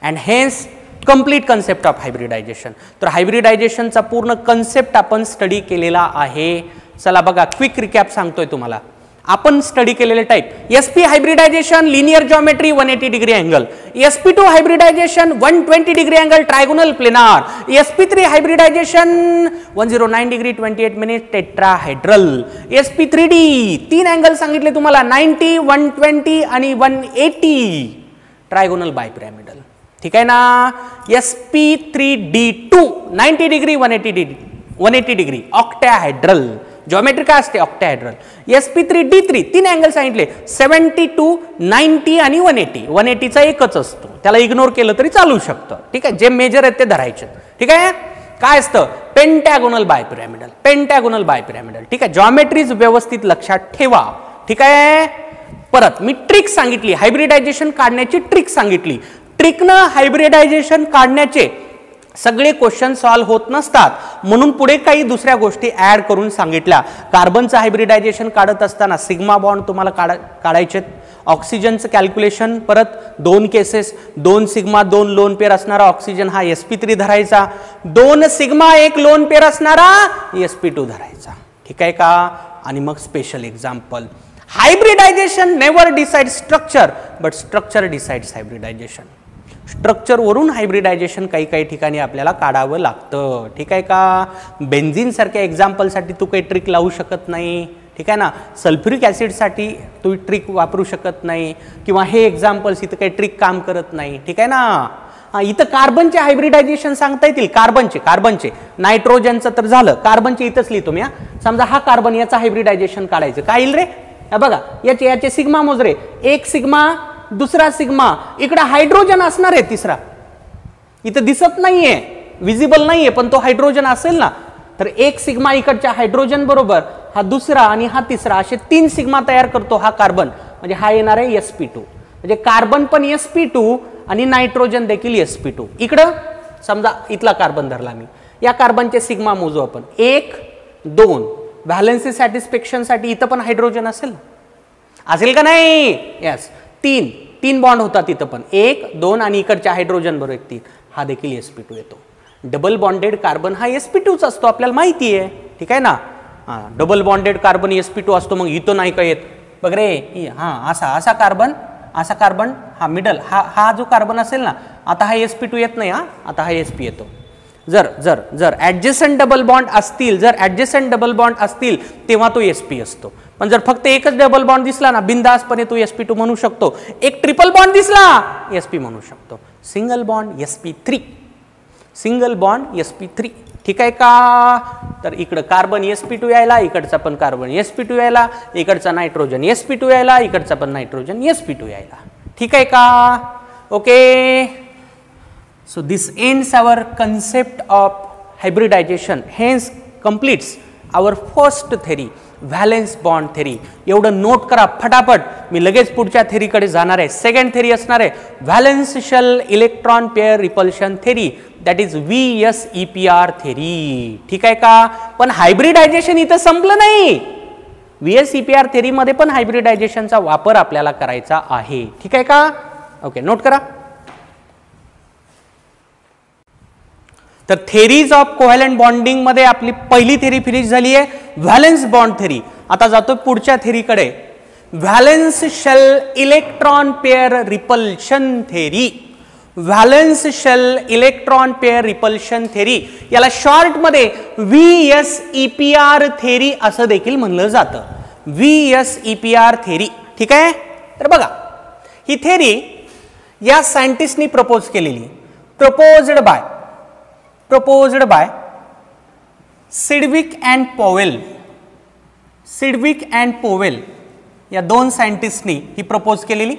and hence complete concept of hybridization. तर हायब्रिडायझेशनचा पूर्ण कन्सेप्ट आपण स्टडी केलेला आहे. चला बघा, क्विक रिकॅप सांगतोय तुम्हाला. आपण स्टडी केलेले type: SP hybridisation linear geometry 180 degree angle, SP2 hybridisation 120 degree angle trigonal planar, SP3 hybridisation 109 degree 28 minute tetrahedral, SP3D 3 angle सांगितले तुम्हाला 90, 120 आणि 180 ट्रायगोनल बायपिरॅमिडल. ठीक आहे ना. SP3D2 90 degree 180 degree ऑक्टॅहेड्रल. जॉमेट्री काय असते? ऑक्टॅहेड्रल. SP3D3 3 अँगल सांगितले 72, 90 आणि 180. 180चा एकच असतो, त्याला इग्नोर केलं तरी चालू शकतं. ठीक आहे, जे मेजर आहेत ते धरायचे. ठीक आहे. काय असतं? पेंटॅगोनल बायपिरॅमिडल. पेंटॅगोनल बायपिरॅमिडल. ठीक आहे, जॉमेट्रीज व्यवस्थित लक्षात ठेवा. ठीक आहे. परत मी ट्रिक सांगितली, हायब्रिडायझेशन काढण्याची ट्रिक सांगितली. ट्रिकनं हायब्रिडायझेशन काढण्याचे सगळे क्वेश्चन सॉल्व्ह होत नसतात, म्हणून पुढे काही दुसऱ्या गोष्टी ऍड करून सांगितल्या. कार्बनचं हायब्रिडायझेशन काढत असताना सिग्मा बॉन्ड तुम्हाला काढायचे. ऑक्सिजनचं कॅल्क्युलेशन परत 2 केसेस, 2 सिग्मा 2 लोन पेअर असणारा ऑक्सिजन हा SP3 धरायचा, 2 सिग्मा 1 लोन पेअर असणारा SP2 धरायचा. ठीक आहे का. आणि मग special example. Hybridisation never decide structure but structure decides hybridisation. Structure वरून हायब्रिडायझेशन काही काही ठिकाणी आपल्याला काढावं लागतं. ठीक आहे का. बेन्झिन सारख्या एक्झाम्पलसाठी तू काही ट्रिक लावू शकत नाही. ठीक आहे ना. सल्फ्युरिक ॲसिडसाठी तू ट्रिक वापरू शकत नाही, किंवा हे एक्झाम्पल्स इथं काही ट्रिक काम करत नाही. ठीक आहे ना. इथं कार्बनचे हायब्रिडायझेशन सांगता येतील. कार्बनचे नायट्रोजनचं तर झालं, कार्बनचे इथंच लिहितो मी. समजा हा कार्बन, याचा हायब्रिडायझेशन काढायचं. काय येईल रे? बघा, याचे सिग्मा मोजरे. 1 सिग्मा, दुसरा सिग्मा, इकडे हायड्रोजन असणार आहे तिसरा, इथं दिसत नाहीये, विजिबल नाहीये, पण तो हायड्रोजन असेल ना. तर 1 सिग्मा इकडच्या हायड्रोजन बरोबर हा दुसरा आणि हा तिसरा, असे 3 सिग्मा तयार करतो हा कार्बन. म्हणजे हा येणार आहे SP2. म्हणजे कार्बन पण SP2 आणि नायट्रोजन देखील SP2. इकडं समजा इथला कार्बन धरला मी, या कार्बनचे सिग्मा मोजू आपण. 1, 2 व्हॅलेन्सी सॅटिस्फॅक्शन साठी इथं पण हायड्रोजन असेल का नाही? यस. 3 बॉन्ड होतात इथं पण, 1, 2 आणि इकडच्या हायड्रोजन बरोबर 1, 3, हा देखील SP2 येतो. डबल बॉन्डेड कार्बन हा SP2च असतो, आपल्याला माहिती आहे. ठीक आहे ना. डबल बॉन्डेड कार्बन SP2 असतो. मग इथं नाही का येत बघ रे. असा कार्बन हा मिडल, हा जो कार्बन असेल ना, आता हा SP2 येत नाही. आता हा SP येतो. जर ऍडजस्टंट डबल बॉन्ड असतील तेव्हा तो SP असतो. पण जर फक्त एकच डबल बॉन्ड दिसला ना, बिंदासपणे तो SP2 म्हणू शकतो. एक ट्रिपल बॉन्ड दिसला SP म्हणू शकतो. Single bond SP3. ठीक आहे का. तर इकडं कार्बन SP2 यायला, इकडचा पण कार्बन SP2 यायला, इकडचा नायट्रोजन SP2 यायला, इकडचा पण नायट्रोजन SP2 यायला. ठीक आहे का. Okay. So this ends our concept of hybridization, hence completes our first theory, valence bond theory. एवढं नोट करा फटाफट, मी लगेच पुढच्या थेरीकडे जाणार आहे. सेकंड थेरी असणार आहे valence shell electron pair repulsion theory, that is VSEPR theory. ठीक आहे का. पण हायब्रिडायझेशन इथं संपलं नाही. VSEPR थेरी मध्ये पण हायब्रिडायझेशनचा वापर आपल्याला करायचा आहे. ठीक आहे का. ओके, नोट करा. तर थेरीज ऑफ कोव्हॅलंट बॉन्डिंग मध्ये आपली पहिली थेरी फिनिश झाली आहे, व्हॅलेन्स बॉन्ड थेरी. आता जातो पुढच्या थेरीकडे, valence shell electron pair repulsion theory. Valence shell electron pair repulsion theory, याला शॉर्ट मध्ये VSEPR थेरी असं देखील म्हणलं जातं. VSEPR theory. ठीक आहे. तर बघा, ही थेरी या सायंटिस्टनी प्रपोज केलेली, proposed by Sidgwick and Powell या 2 सायंटिस्टनी ही प्रपोज केलेली.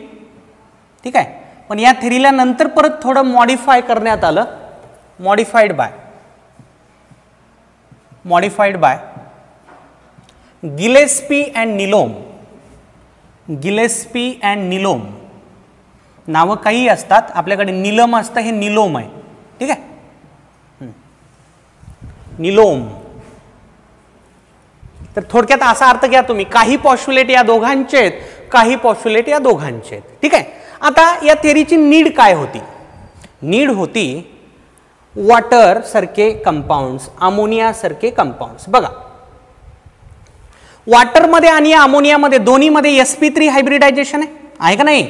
ठीक आहे. पण या थेरीला नंतर परत थोडं मॉडिफाय करण्यात आलं. Modified by Gillespie and Nyholm. नावं काही असतात, आपल्याकडे निलम असतं, हे निलोम आहे. ठीक आहे. निलोम. तर थोडक्यात असा अर्थ घ्या तुम्ही, काही पॉस्ट्युलेट या दोघांचे आहेत, काही पॉस्ट्युलेट या दोघांचे आहेत. ठीक आहे. आता या थेरीची नीड काय होती? नीड होती वॉटर सारखे कंपाऊंड्स, अमोनिया सारखे कंपाऊंड्स. बघा वॉटरमध्ये आणि अमोनियामध्ये दोन्हीमध्ये sp3 हायब्रिडायझेशन आहे का नाही?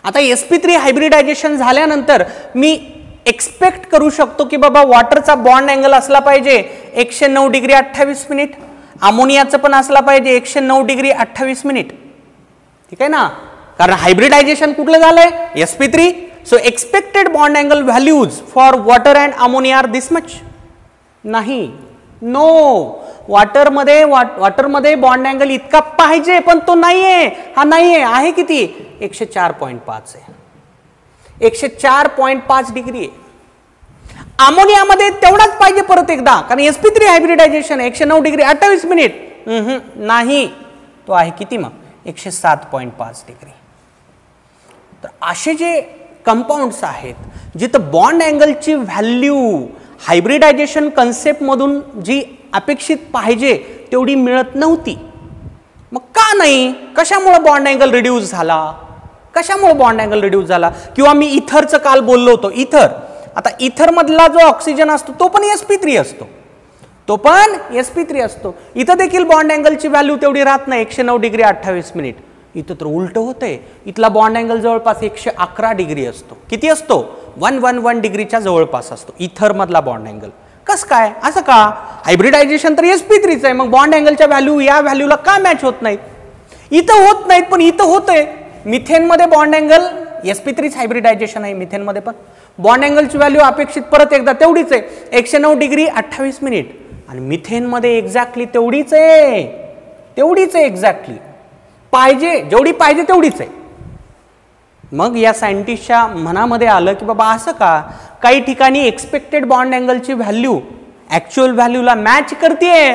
आता sp3 हायब्रिडायझेशन झाल्यानंतर मी एक्सपेक्ट करू शकतो की बाबा वॉटरचा बॉन्ड अँगल असला पाहिजे 109 डिग्री 28 मिनिट, अमोनियाचं पण असला पाहिजे 109 डिग्री 28 मिनिट. ठीक आहे ना, कारण हायब्रिडायझेशन कुठलं झालंय? sp3. So expected bond angle values for water and ammonia are this much. नाही, नो. वॉटरमध्ये बॉन्ड अँगल इतका पाहिजे पण तो नाहीये. हा नाहीये. आहे किती? 104.5 आहे. 104.5 डिग्री आहे. अमोनियामध्ये तेवढाच पाहिजे परत एकदा, कारण sp3 हायब्रिडायझेशन 109 डिग्री 28 मिनिट. नाही, तो आहे किती मग? 107.5 डिग्री. तर असे जे कंपाऊंड्स आहेत जिथं बॉन्ड अँगलची व्हॅल्यू हायब्रिडायझेशन कन्सेप्ट मधून जी अपेक्षित पाहिजे तेवढी मिळत नव्हती. मग का नाही? कशामुळे बॉन्ड अँगल रिड्यूस झाला? कशामुळे बॉन्ड अँगल रिड्यूस झाला? किंवा मी इथरचं काल बोललो होतो. इथर, आता इथर मधला जो ऑक्सिजन असतो तो पण sp3 असतो. तो पण sp3 असतो. इथं देखील बॉन्ड अँगलची व्हॅल्यू तेवढी राहत नाही 109 डिग्री 28 मिनिट. इथं तर उलट होतंय. इथला बॉन्ड अँगल जवळपास 111 डिग्री असतो. किती असतो? 111 डिग्रीच्या जवळपास असतो इथर मधला बॉन्ड अँगल. कस काय? असं का? हायब्रिडायझेशन तर sp3 आहे, मग बॉन्ड अँगलच्या व्हॅल्यू या व्हॅल्यूला का मॅच होत नाहीत? इथं होत नाहीत पण इथं होतंय. मिथेन मध्ये बॉन्ड अँगल sp3 हायब्रिडायझेशन आहे. मिथेन मध्ये पण बॉन्ड अँगलची व्हॅल्यू अपेक्षित परत एकदा तेवढीच आहे 109 डिग्री 28 मिनिट. आणि मिथेन मध्ये एक्झॅक्टली तेवढीच आहे. तेवढीच आहे एक्झॅक्टली. पाहिजे जेवढी पाहिजे तेवढीच आहे. मग या सायंटिस्टच्या मनामध्ये आलं की बाबा असं का? काही ठिकाणी एक्सपेक्टेड बॉन्ड अँगलची व्हॅल्यू ऍक्च्युअल व्हॅल्यूला मॅच करते,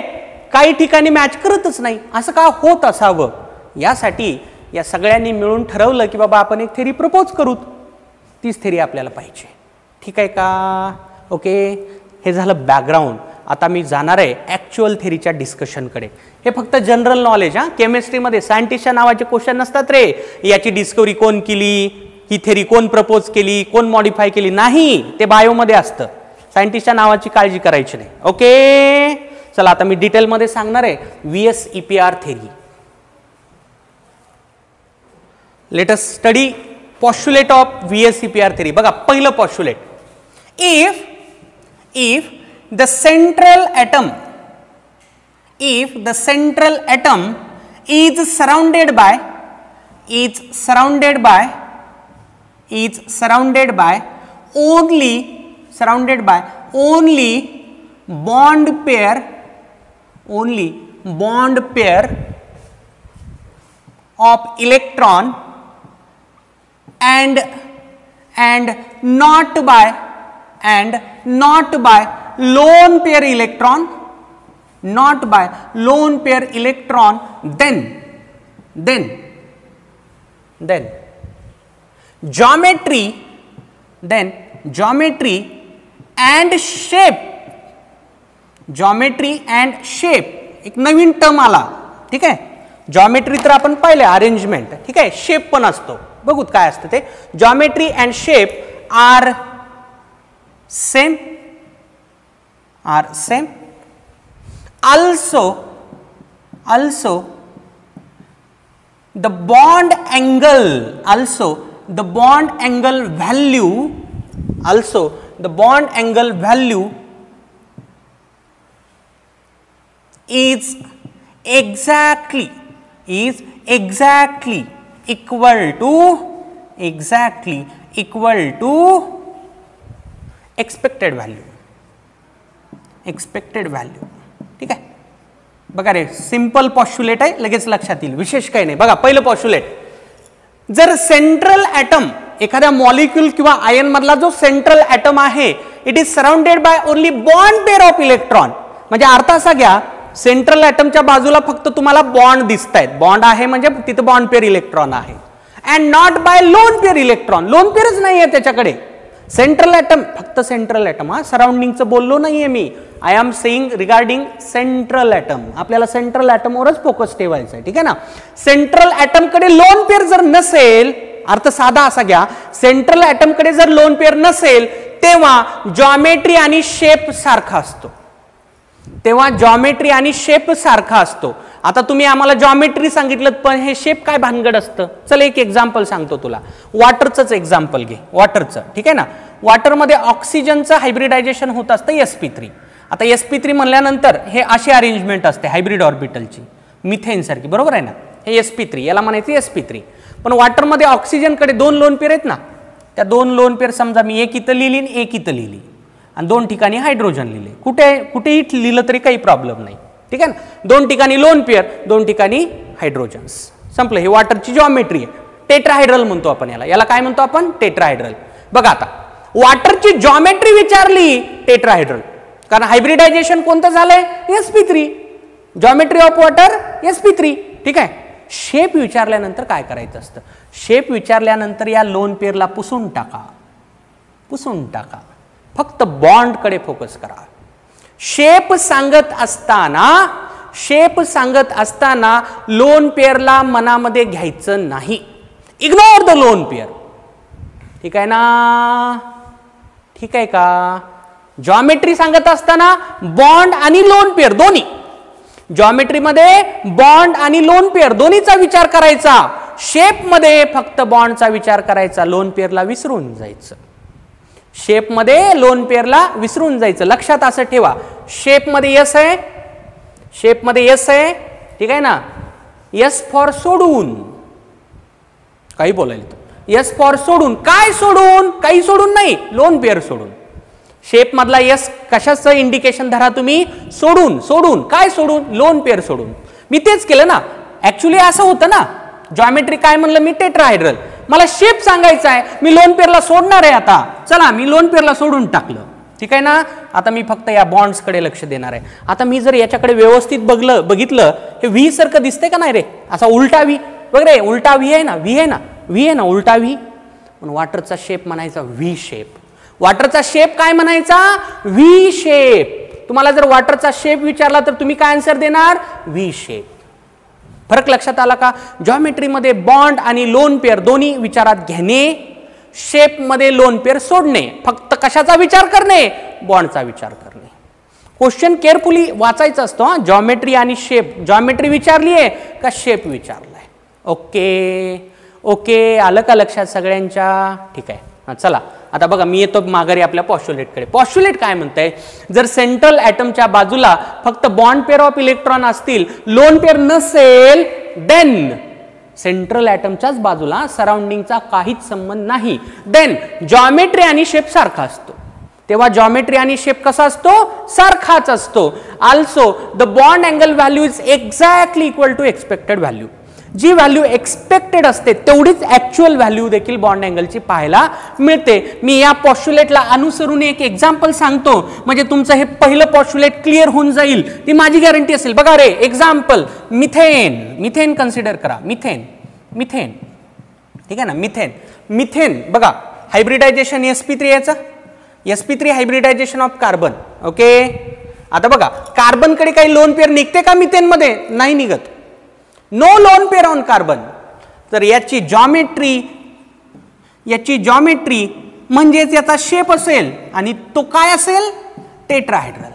काही ठिकाणी मॅच करतच नाही. असं का होत असावं? यासाठी या सगळ्यांनी मिळून ठरवलं की बाबा आपण एक थेरी प्रपोज करू. तीच थेरी आपल्याला पाहिजे. ठीक आहे का? ओके, हे झालं बॅकग्राऊंड. आता मी जाणार आहे ऍक्च्युअल थेरीच्या डिस्कशनकडे. हे फक्त जनरल नॉलेज. केमिस्ट्रीमध्ये सायंटिस्टच्या नावाचे क्वेश्चन नसतात रे. याची डिस्कवरी कोण केली, ही थेरी कोण प्रपोज केली, कोण मॉडिफाय केली, नाही. ते बायोमध्ये असतं. सायंटिस्टच्या नावाची काळजी करायची नाही. ओके, चला आता मी डिटेलमध्ये सांगणार आहे VSEPR theory. Let us study postulate of VSEPR theory. बघा पहिलं postulate, if the central atom is surrounded by only bond pair of electron and not by lone pair electron, then geometry and shape एक नवीन टर्म आला. ठीक आहे, जॉमेट्री तर आपण पाहिले, अरेंजमेंट. ठीक आहे, शेप पण असतो. बघूत काय असतं ते. Geometry and shape are same. Also the bond angle value is exactly equal to expected value. ठीक आहे, बघा रे, सिंपल पॉस्ट्युलेट आहे, लगेच लक्षात येईल, विशेष काही नाही. बघा पहिलं पॉस्ट्युलेट, जर सेंट्रल ॲटम एखाद्या मॉलिक्यूल किंवा आयन मधला जो सेंट्रल ॲटम आहे, it is surrounded by only bond pair of electron. म्हणजे अर्थ असा घ्या, सेंट्रल ॲटमच्या बाजूला फक्त तुम्हाला बॉन्ड दिसत आहेत. बॉन्ड आहे म्हणजे तिथे बॉन्ड पेअर इलेक्ट्रॉन आहे. And not by lone pair electron. Lone पेअरच नाही आहे त्याच्याकडे. सेंट्रल ॲटम, फक्त सेंट्रल ॲटम, हा सराउंडिंगचं बोललो नाहीये मी. I am saying regarding central atom. आपल्याला सेंट्रल ॲटमवरच फोकस ठेवायचा आहे, ठीक आहे ना. सेंट्रल ॲटमकडे लोन पेअर जर नसेल, अर्थ साधा असा घ्या, सेंट्रल ॲटमकडे जर लोन पेअर नसेल तेव्हा जॉमेट्री आणि शेप सारखा असतो. तेव्हा जॉमेट्री आणि शेप सारखा असतो. आता तुम्ही आम्हाला जॉमेट्री सांगितलं, पण हे शेप काय भानगड असतं? चल एक एक्झाम्पल सांगतो तुला. वॉटरचंच एक्झाम्पल घे, वॉटरचं, ठीक आहे ना. वॉटरमध्ये ऑक्सिजनचं हायब्रिडायझेशन होत असतं sp3. आता sp3 म्हणल्यानंतर हे अशी अरेंजमेंट असते हायब्रिड ऑर्बिटलची, मिथेन सारखी, बरोबर आहे ना. हे sp3, याला म्हणायचं sp3. पण वॉटरमध्ये ऑक्सिजनकडे 2 लोन पेअर आहेत ना, त्या 2 लोन पेअर समजा मी एक इथं लिहिली आणि एक इथं लिहिली आणि 2 ठिकाणी हायड्रोजन लिहिले. कुठेही लिहिलं तरी काही प्रॉब्लेम नाही, ठीक आहे ना. 2 ठिकाणी लोन पेअर, 2 ठिकाणी हायड्रोजन्स, संपलं. हे वॉटरची जॉमेट्री आहे. टेट्राहायड्रल म्हणतो आपण याला. याला काय म्हणतो आपण? टेट्राहायड्रल. बघा आता वॉटरची जॉमेट्री विचारली, टेट्राहायड्रल, कारण हायब्रिडायझेशन कोणतं झालंय? sp3. Geometry of water sp3, ठीक आहे. शेप विचारल्यानंतर काय करायचं असतं? शेप विचारल्यानंतर या लोन पेअरला पुसून टाका, पुसून टाका. फक्त बॉन्डकडे फोकस करा. शेप सांगत असताना लोन पेअरला मनामध्ये घ्यायचं नाही. इग्नोर द लोन पेअर, ठीक आहे ना, ठीक आहे का. जॉमेट्री सांगत असताना बॉन्ड आणि लोन पेअर दोन्ही, जॉमेट्रीमध्ये बॉन्ड आणि लोन पेअर दोन्हीचा विचार करायचा. शेपमध्ये फक्त बॉन्डचा विचार करायचा, लोन पेअरला विसरून जायचं. शेपमध्ये लोन पेअरला विसरून जायचं. लक्षात असं ठेवा, शेपमध्ये यस आहे, शेपमध्ये यस आहे, ठीक आहे ना. यस फॉर सोडून, काही बोलायला, यस फॉर सोडून. काय सोडून? काही सोडून नाही, लोन पेअर सोडून. शेप मधला यस कशाचं इंडिकेशन धरा तुम्ही? सोडून. सोडून काय सोडून? लोन पेअर सोडून. मी तेच केलं ना. ऍक्च्युली असं होतं ना, जॉमेट्री काय म्हणलं मी? टेट्राहायड्रल. मला शेप सांगायचा आहे, मी लोन पेअरला सोडणार आहे. आता चला मी लोन पेअरला सोडून टाकलं, ठीक आहे ना. आता मी फक्त या बॉन्ड्सकडे लक्ष देणार आहे. आता मी जर याच्याकडे व्यवस्थित बघितलं, हे व्ही सारखं दिसतंय का नाही रे? असा उलटा व्ही वगैरे, उलटा व्ही आहे ना, व्ही आहे ना, व्ही आहे ना, उलटा व्ही. पण वॉटरचा शेप म्हणायचा व्ही शेप. वॉटरचा शेप काय म्हणायचा? V shape. तुम्हाला जर वॉटरचा शेप विचारला तर तुम्ही काय आन्सर देणार? V shape. फरक लक्षात आला का? जॉमेट्रीमध्ये बॉन्ड आणि लोन पेअर दोन्ही विचारात घेणे, शेपमध्ये लोन पेअर सोडणे. फक्त कशाचा विचार करणे? बॉन्डचा विचार करणे. क्वेश्चन केअरफुली वाचायचा असतो हा. जॉमेट्री आणि शेप, जॉमेट्री विचारली आहे का शेप विचारलाय? ओके ओके, आलं का लक्षात सगळ्यांच्या? ठीक आहे. चला आता बघा, मी येतो माघारी आपल्या पॉस्ट्युलेटकडे. पॉस्ट्युलेट काय म्हणतंय? जर सेंट्रल ॲटमच्या बाजूला फक्त बॉन्ड पेअर ऑफ इलेक्ट्रॉन असतील, लोन पेअर नसेल, देन सेंट्रल ॲटमच्याच बाजूला सराउंडिंगचा काहीच संबंध नाही, देन जॉमेट्री आणि शेप सारखा असतो. तेव्हा जॉमेट्री आणि शेप कसा असतो? सारखाच असतो. Also the bond angle value is exactly equal to expected value. जी व्हॅल्यू एक्सपेक्टेड असते तेवढीच ऍक्च्युअल व्हॅल्यू देखील बॉन्ड अँगलची पाहायला मिळते. मी या पॉस्ट्युलेटला अनुसरून एक एक्झाम्पल सांगतो, म्हणजे तुमचं हे पहिलं पॉस्ट्युलेट क्लिअर होऊन जाईल, ती माझी गॅरंटी असेल. बघा रे, एक्झाम्पल मिथेन. मिथेन कन्सिडर करा. मिथेन, मिथेन, ठीक आहे ना. मिथेन, मिथेन बघा, हायब्रिडायझेशन sp3 याचं, sp3 hybridisation of carbon. Okay, आता बघा, कार्बनकडे काही लोन पेअर निघते का मिथेन मध्ये? नाही निघत. No lone pair on carbon. तर याची जॉमेट्री म्हणजेच याचा शेप असेल आणि तो काय असेल? टेट्राहायड्रल.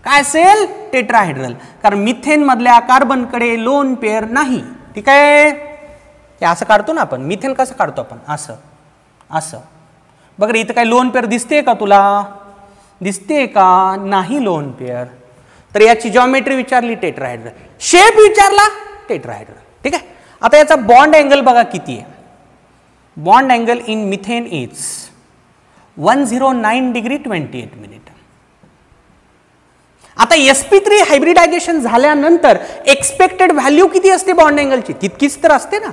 काय असेल? टेट्राहायड्रल. कारण मिथेन मधल्या कार्बनकडे लोन पेअर नाही, ठीक आहे. हे असं काढतो ना आपण. मिथेन कसं काढतो आपण? असं असं. बघ रे, इथं काय लोन पेअर दिसते का तुला? दिसते का? नाही लोन पेअर. तर याची जॉमेट्री विचारली, टेट्राहायड्रल. शेप विचारला, टेट्राहायड्रल. ठीक आहे. आता याचा बॉन्ड अँगल बघा किती आहे. Bond angle in methane is 109 degree 28 minute. आता sp3 हायब्रिडायझेशन झाल्यानंतर एक्सपेक्टेड व्हॅल्यू किती असते बॉन्ड अँगलची? तितकीच तर असते ना.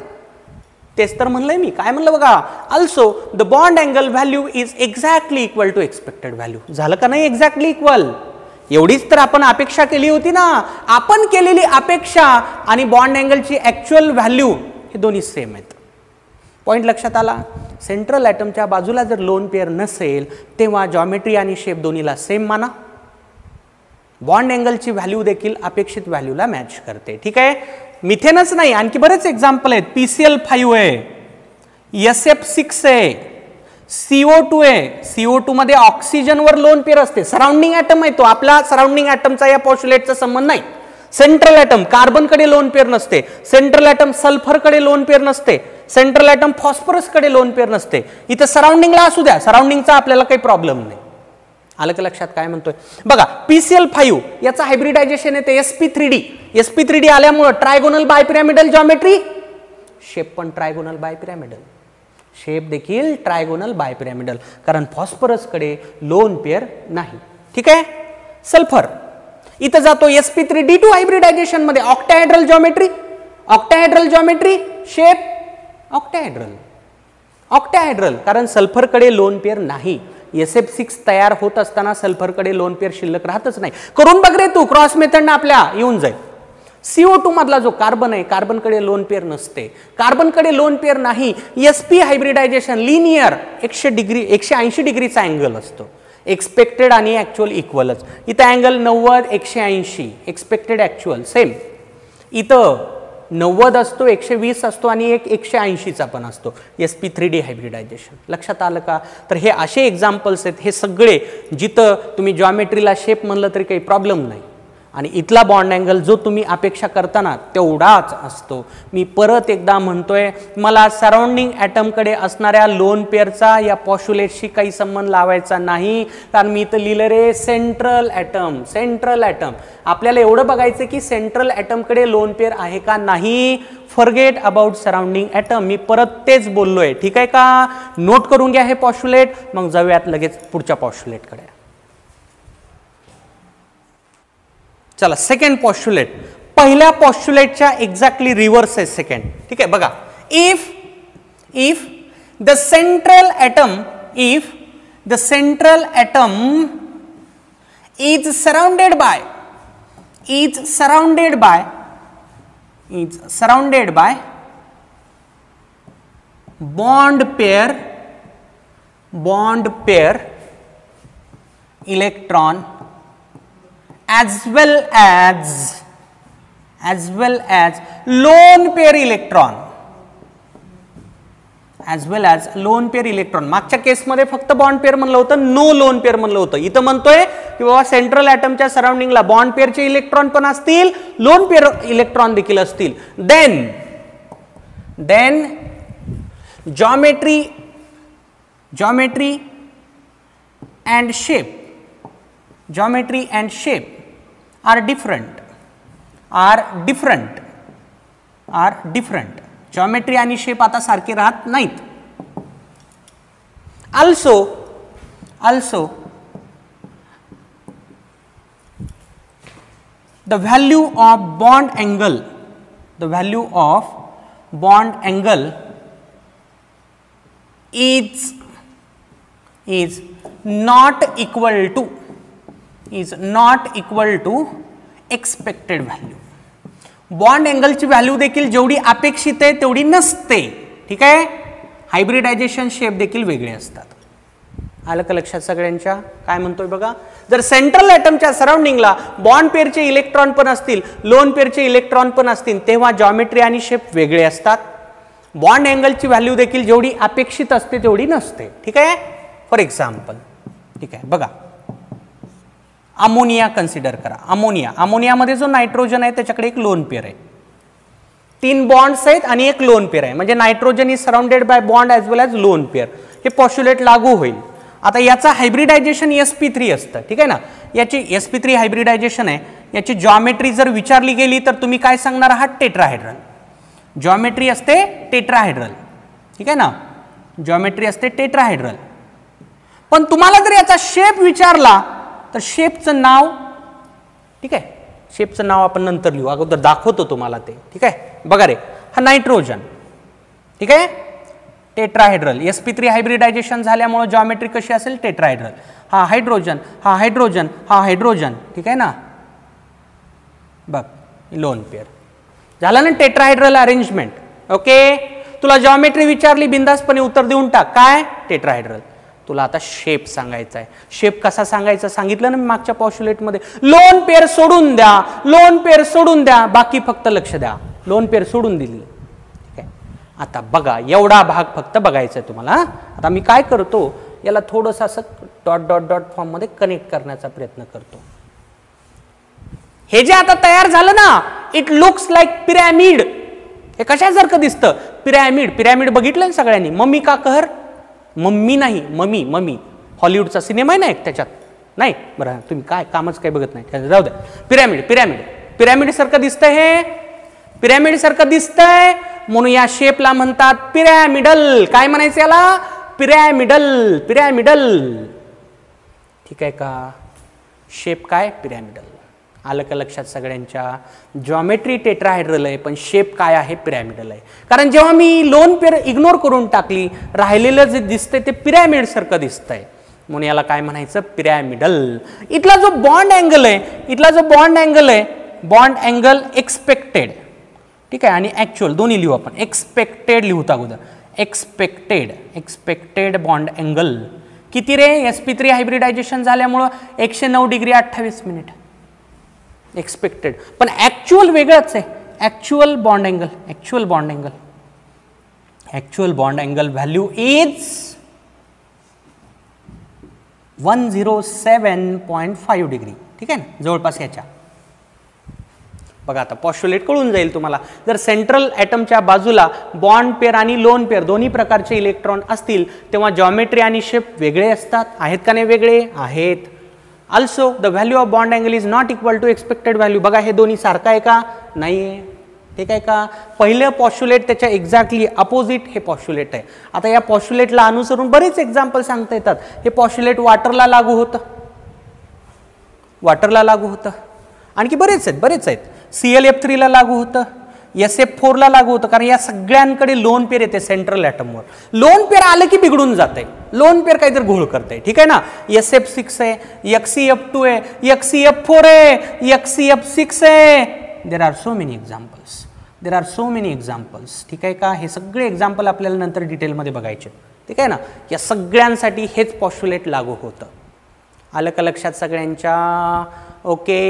तेच तर म्हणलंय मी. काय म्हणलं बघा, also the bond angle value is exactly equal to expected value. झालं का नाही एक्झॅक्टली इक्वल? एवढीच तर आपण अपेक्षा केली होती ना. आपण केलेली अपेक्षा आणि बॉन्ड अँगलची ऍक्च्युअल व्हॅल्यू हे दोन्ही सेम आहेत. पॉईंट लक्षात आला. सेंट्रल ॲटमच्या बाजूला जर लोन पेअर नसेल तेव्हा जॉमेट्री आणि शेप दोन्हीला सेम माना. बॉन्ड अँगलची व्हॅल्यू देखील अपेक्षित व्हॅल्यूला मॅच करते. ठीक आहे. मिथेनच नाही, आणखी बरेच एक्झाम्पल आहेत. PCl5 आहे, SF6 आहे, CO2 आहे. CO2 मध्ये ऑक्सिजनवर लोन पेअर असते. सराउंडिंग ॲटम आहे तो, आपला सराउंडिंग ॲटमचा या पॉस्ट्युलेटचा संबंध नाही. सेंट्रल ॲटम कार्बनकडे लोन पेअर नसते, सेंट्रल ॲटम सल्फरकडे लोन पेअर नसते, सेंट्रल ॲटम फॉस्फरसकडे लोन पेअर नसते. इथं सराउंडिंगला असू द्या, सराउंडिंगचा आपल्याला काही प्रॉब्लेम नाही. आलं का लक्षात काय म्हणतोय बघा. PCl5 याचा हायब्रिडायझेशन येते sp3d. sp3d आल्यामुळे ट्रायगोनल बायपिरॅमिडल जॉमेट्री, शेप पण ट्रायगोनल बायपिरॅमिडल, शेप देखील ट्रायगोनल बायपिरॅमिडल, कारण फॉस्फरसकडे लोन पेअर नाही. ठीक आहे. सल्फर इथं जातो sp3d2 हायब्रिडायझेशन मध्ये, octahedral geometry, octahedral geometry, shape octahedral, octahedral, कारण सल्फरकडे लोन पेअर नाही. SF6 तयार होत असताना सल्फरकडे लोन पेअर शिल्लक राहतच नाही. करून बघ रे तू, क्रॉस मेथडनं आपल्या येऊन जाईल. CO2 मधला जो कार्बन आहे, कार्बनकडे लोन पेअर नसते, कार्बनकडे लोन पेअर नाही. sp हायब्रिडायझेशन लिनियर 180 डिग्रीचा अँगल असतो. एक्सपेक्टेड आणि ॲक्च्युअल इक्वलच. इथं अँगल 90 180, एक्सपेक्टेड ॲक्च्युअल सेम. इथं 90 असतो, 120 असतो आणि एक 180चा पण असतो. sp3d hybridisation. लक्षात आलं का? तर हे असे एक्झाम्पल्स आहेत, हे सगळे जिथं तुम्ही जॉमेट्रीला शेप म्हणलं तरी काही प्रॉब्लेम नाही, आणि इथला बॉन्ड अँगल जो तुम्ही अपेक्षा करताना तेवढाच असतो. मी परत एकदा म्हणतोय, मला सराउंडिंग ॲटमकडे असणाऱ्या लोन पेअरचा या पॉस्ट्युलेटशी काही संबंध लावायचा नाही, कारण मी इथं लिहिलं रे सेंट्रल ॲटम. सेंट्रल ॲटम आपल्याला एवढं बघायचं की सेंट्रल ॲटमकडे लोन पेअर आहे का नाही. Forget about surrounding atom. मी परत तेच बोललोय. ठीक आहे का? नोट करून घ्या हे पॉस्ट्युलेट, मग जाऊयात लगेच पुढच्या पॉस्ट्युलेटकडे. चला, सेकंड पॉस्ट्युलेट. पहिल्या पॉस्ट्युलेटच्या एक्झॅक्टली रिव्हर्स आहे सेकंड. ठीक आहे. बघा, if the central atom is surrounded by bond pair electron as well as lone pair electron. मागच्या केसमध्ये फक्त बॉन्ड पेअर म्हणलं होतं, नो लोन पेअर म्हणलं होतं. इथं म्हणतोय की बाबा सेंट्रल ॲटमच्या सराउंडिंगला बॉन्ड पेअरचे इलेक्ट्रॉन पण असतील, लोन पेअर इलेक्ट्रॉन देखील असतील. Then geometry and shape are different. Geometry आणि शेप आता सारखे राहत नाहीत. Also the value of bond angle is not equal to expected value. Bond अँगलची व्हॅल्यू देखील जेवढी अपेक्षित आहे तेवढी नसते. ठीक आहे. हायब्रिडायझेशन शेप देखील वेगळे असतात. आलं का लक्षात सगळ्यांच्या? काय म्हणतोय बघा, जर सेंट्रल ॲटमच्या सराउंडिंगला बॉन्ड पेअरचे इलेक्ट्रॉन पण असतील, लोन पेअरचे इलेक्ट्रॉन पण असतील, तेव्हा जॉमेट्री आणि शेप वेगळे असतात. बॉन्ड अँगलची व्हॅल्यू देखील जेवढी अपेक्षित असते तेवढी नसते. ठीक आहे. फॉर एक्झाम्पल, ठीक आहे, बघा, अमोनिया कन्सिडर करा. अमोनियामध्ये जो नायट्रोजन आहे त्याच्याकडे एक लोन पेअर आहे, 3 बॉन्ड्स आहेत आणि एक लोन पेअर आहे, म्हणजे nitrogen is surrounded by bond as well as lone pair. हे पॉस्ट्युलेट लागू होईल. आता याचा हायब्रिडायझेशन sp3 असतं. ठीक आहे ना. याची sp3 हायब्रिडायझेशन आहे. याची जॉमेट्री जर विचारली गेली तर तुम्ही काय सांगणार आहात? टेट्राहेड्रल. जॉमेट्री असते टेट्राहेड्रल. ठीक आहे ना. जॉमेट्री असते टेट्राहेड्रल. पण तुम्हाला जर याचा शेप विचारला तर शेपचं नाव, ठीक आहे, शेपचं नाव आपण नंतर लिहू, अगोदर दाखवतो तुम्हाला ते. ठीक आहे. बघा रे, हा नायट्रोजन. ठीक आहे. टेट्राहेड्रल. sp3 हायब्रिडायझेशन झाल्यामुळे जॉमेट्री कशी असेल? टेट्राहेड्रल. हा हायड्रोजन, हा हायड्रोजन, हा हायड्रोजन. ठीक आहे ना. बघ, लोन पेअर झालं ना टेट्राहेड्रल अरेंजमेंट. ओके. तुला जॉमेट्री विचारली बिंदासपणे उत्तर देऊन टाक. काय? टेट्राहेड्रल. तुला आता शेप सांगायचा आहे. शेप कसा सांगायचा सांगितलं ना मी मागच्या पॉस्ट्युलेटमध्ये. लोन पेअर सोडून द्या, लोन पेअर सोडून द्या, बाकी फक्त लक्ष द्या. लोन पेअर सोडून दिली. ठीक आहे, आता बघा एवढा भाग फक्त बघायचा आहे तुम्हाला. आता मी काय करतो, याला थोडंसं असं डॉट डॉट डॉट फॉर्म मध्ये कनेक्ट करण्याचा प्रयत्न करतो. हे जे आता तयार झालं ना, इट लुक्स लाईक पिरॅमिड. हे कशासारखं दिसतं? पिरॅमिड. पिरॅमिड बघितलं सगळ्यांनी? मम्मी का कहर? मम्मी नाही, मम्मी. मम्मी हॉलिवूडचा सिनेमा आहे ना एक, त्याच्यात नाही. बरं तुम्ही काय कामच काय बघत नाही, जाऊ द्या. पिरॅमिड. पिरॅमिड पिरॅमिड सारखं दिसतंय. हे पिरॅमिड सारखं दिसतंय म्हणून या शेपला म्हणतात पिरॅमिडल. काय म्हणायचं याला? पिरॅमिडल. पिरॅमिडल. ठीक आहे का? शेप काय? पिरॅमिडल. आलं का लक्षात सगळ्यांच्या? जॉमेट्री टेट्राहेड्रल आहे पण शेप काय आहे? पिरॅमिडल आहे. कारण जेव्हा मी लोन पेअर इग्नोर करून टाकली, राहिलेलं जे दिसतंय ते पिरॅमिड सारखं दिसतंय म्हणून याला काय म्हणायचं? पिरॅमिडल. इथला जो बॉन्ड अँगल आहे, इथला जो बॉन्ड अँगल आहे, बॉन्ड अँगल एक्सपेक्टेड. ठीक आहे, आणि ऍक्च्युअल दोन्ही लिहू आपण. एक्सपेक्टेड लिहूत अगोदर. एक्सपेक्टेड बॉन्ड अँगल किती रे? sp3 हायब्रिडायझेशन झाल्यामुळं 109 डिग्री 28 मिनिट एक्सपेक्टेड. पण ऍक्च्युअल वेगळंच आहे. Actual bond angle, actual bond angle, actual bond angle value is 107.5 degree. ठीक आहे ना, जवळपास याच्या. बघा आता पॉस्ट्युलेट कळून जाईल तुम्हाला. जर सेंट्रल ॲटमच्या बाजूला बॉन्ड पेअर आणि लोन पेअर दोन्ही प्रकारचे इलेक्ट्रॉन असतील तेव्हा जॉमेट्री आणि शेप वेगळे असतात. आहेत का नाही? वेगळे आहेत. Also the value of bond angle is not equal to expected value. बघा हे दोन्ही सारखं आहे का? नाही आहे. ठीक आहे का? पहिलं पॉस्ट्युलेट त्याच्या एक्झॅक्टली अपोजिट हे पॉस्ट्युलेट आहे. आता या पॉस्ट्युलेटला अनुसरून बरेच एक्झाम्पल सांगता येतात. हे पॉस्ट्युलेट वॉटरला लागू होतं, वॉटरला लागू होतं. आणखी बरेच आहेत. ClF3 ला लागू होतं, SF4 ला लागू होतं. कारण या सगळ्यांकडे लोन पेअर येते सेंट्रल ॲटमवर. लोन पेअर आलं की बिघडून जाते. लोन पेअर काहीतरी घोळ करते. ठीक आहे ना? SF6 आहे, XCF2 आहे, XCF4 आहे, XCF6 आहे. There are so many examples. ठीक आहे का? हे सगळे एक्झाम्पल आपल्याला नंतर डिटेलमध्ये बघायचे. ठीक आहे ना? या सगळ्यांसाठी हेच पॉस्ट्युलेट लागू होतं. आलं का लक्षात सगळ्यांच्या? ओके.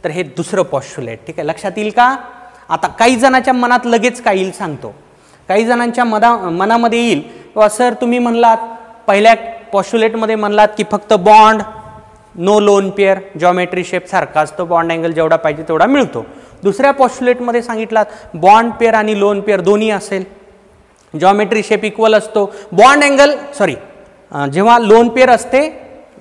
तर हे दुसरं पॉस्ट्युलेट. ठीक आहे, लक्षात येईल का? आता काही जणांच्या मनात लगेच काय येईल सांगतो. काही जणांच्या मनामध्ये येईल किंवा सर तुम्ही म्हणलात पहिल्या पॉस्ट्युलेटमध्ये म्हणलात की फक्त bond, no lone pair, geometry shape सारखा असतो, बॉन्ड अँगल जेवढा पाहिजे तेवढा मिळतो. दुसऱ्या पॉस्ट्युलेटमध्ये सांगितलात बॉन्ड पेअर आणि लोन पेअर दोन्ही असेल, जॉमेट्री शेप इक्वल असतो, बॉन्ड अँगल जेव्हा लोन पेअर असते,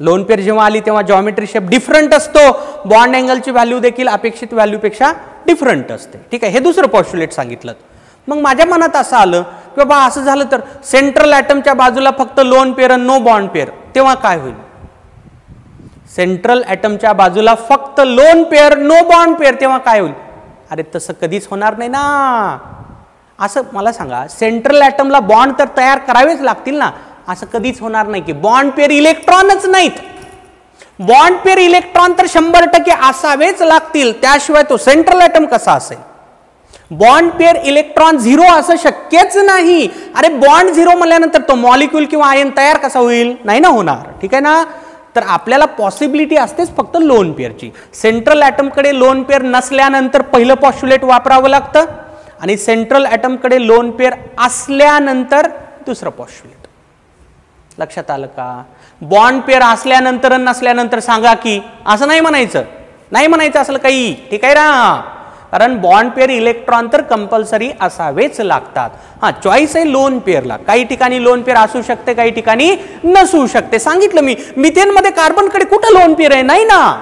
लोन पेअर जेव्हा आली तेव्हा जॉमेट्री शेप डिफरंट असतो, बॉन्ड अँगलची व्हॅल्यू देखील अपेक्षित व्हॅल्यूपेक्षा डिफरंट असते. ठीक आहे, हे दुसरं पॉस्ट्युलेट सांगितलं. मग माझ्या मनात असं आलं की बाबा असं झालं तर सेंट्रल ॲटमच्या बाजूला फक्त लोन पेअर आणि नो बॉन्ड पेअर, तेव्हा काय होईल? सेंट्रल ॲटमच्या बाजूला फक्त lone pair no bond pair, तेव्हा काय होईल? अरे तसं कधीच होणार नाही ना. असं मला सांगा, सेंट्रल ॲटमला बॉन्ड तर तयार करावेच लागतील ना. असं कधीच होणार नाही की बॉन्ड पेअर इलेक्ट्रॉनच नाहीत. बॉन्ड पेअर इलेक्ट्रॉन तर 100% असावेच लागतील, त्याशिवाय तो सेंट्रल ॲटम कसा असेल? बॉन्ड पेअर इलेक्ट्रॉन 0 असं शक्यच नाही. अरे बॉन्ड 0 म्हणल्यानंतर तो मॉलिक्यूल किंवा आयन तयार कसा होईल? नाही ना होणार. ठीक आहे ना? तर आपल्याला पॉसिबिलिटी असतेच फक्त लोन पेअरची. सेंट्रल ॲटमकडे लोन पेअर नसल्यानंतर पहिलं पॉस्ट्युलेट वापरावं लागतं आणि सेंट्रल ॲटमकडे लोन पेअर असल्यानंतर दुसरं पॉस्ट्युलेट. लक्षात आलं का? बॉन्ड पेअर असल्यानंतर नसल्यानंतर सांगा की, असं नाही म्हणायचं. नाही म्हणायचं असलं काही. ठीक आहे ना? कारण बॉन्ड पेअर इलेक्ट्रॉन तर कंपल्सरी असावेच लागतात. हां, चॉईस आहे लोन पेअरला. काही ठिकाणी लोन पेअर असू शकते, काही ठिकाणी नसू शकते. सांगितलं मी, मिथेनमध्ये कार्बनकडे कुठं लोन पेअर आहे? नाही ना.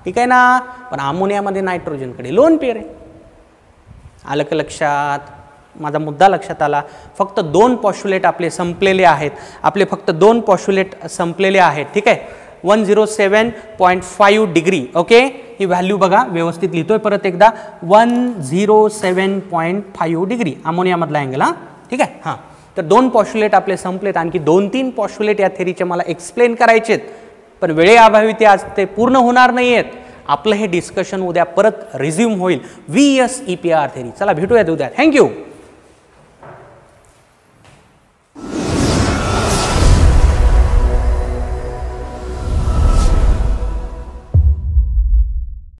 ठीक आहे ना? पण अमोनियामध्ये नायट्रोजनकडे लोन पेअर आहे. आलं का लक्षात? माझा मुद्दा लक्षात आला. फक्त 2 पॉस्ट्युलेट आपले संपलेले आहेत. आपले फक्त 2 पॉस्ट्युलेट संपलेले आहेत. ठीक आहे, 107.5 डिग्री. ओके, ही व्हॅल्यू बघा, व्यवस्थित लिहितोय परत एकदा. 107.5 डिग्री अमोनियामधला अँगल. हां, ठीक आहे. हां, तर 2 पॉस्ट्युलेट आपले संपलेत. आणखी 2-3 पॉस्ट्युलेट या थेरीचे मला एक्सप्लेन करायचेत, पण वेळेअभावी ते आज ते पूर्ण होणार नाही आहेत. आपलं हे डिस्कशन उद्या परत रिझ्यूम होईल VS EPR थेरी. चला भेटूयात उद्या. थँक्यू.